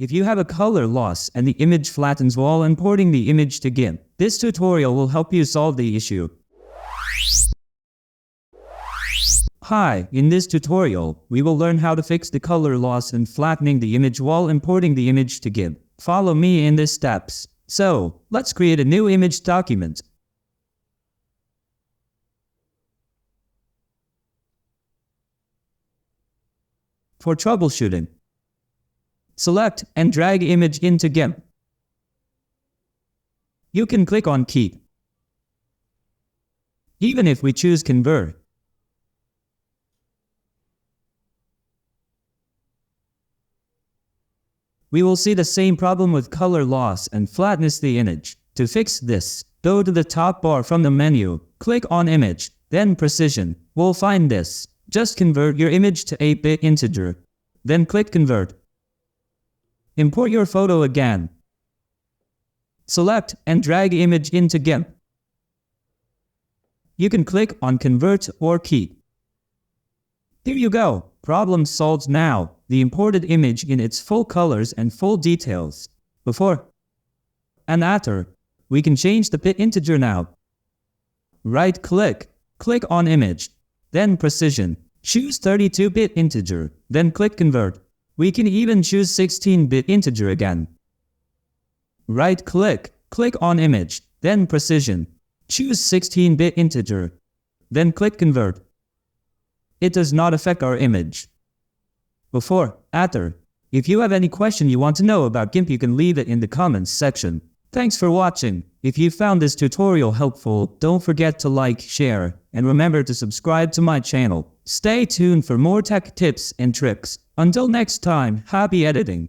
If you have a color loss and the image flattens while importing the image to GIMP, this tutorial will help you solve the issue. Hi, in this tutorial, we will learn how to fix the color loss and flattening the image while importing the image to GIMP. Follow me in these steps. So, let's create a new image document. For troubleshooting, select and drag image into GIMP. You can click on Keep. Even if we choose Convert, we will see the same problem with color loss and flattens the image. To fix this, go to the top bar from the menu, click on Image, then Precision. We'll find this. Just convert your image to 8-bit integer. Then click Convert. Import your photo again. Select and drag image into GIMP. You can click on Convert or Keep. Here you go. Problem solved now. The imported image in its full colors and full details. Before and after. We can change the bit integer now. Right-click. Click on Image. Then Precision. Choose 32-bit integer. Then click Convert. We can even choose 16-bit integer again. Right-click. Click on Image. Then Precision. Choose 16-bit integer. Then click Convert. It does not affect our image. Before, after. If you have any question you want to know about GIMP, you can leave it in the comments section. Thanks for watching. If you found this tutorial helpful, don't forget to like, share, and remember to subscribe to my channel. Stay tuned for more tech tips and tricks. Until next time, happy editing.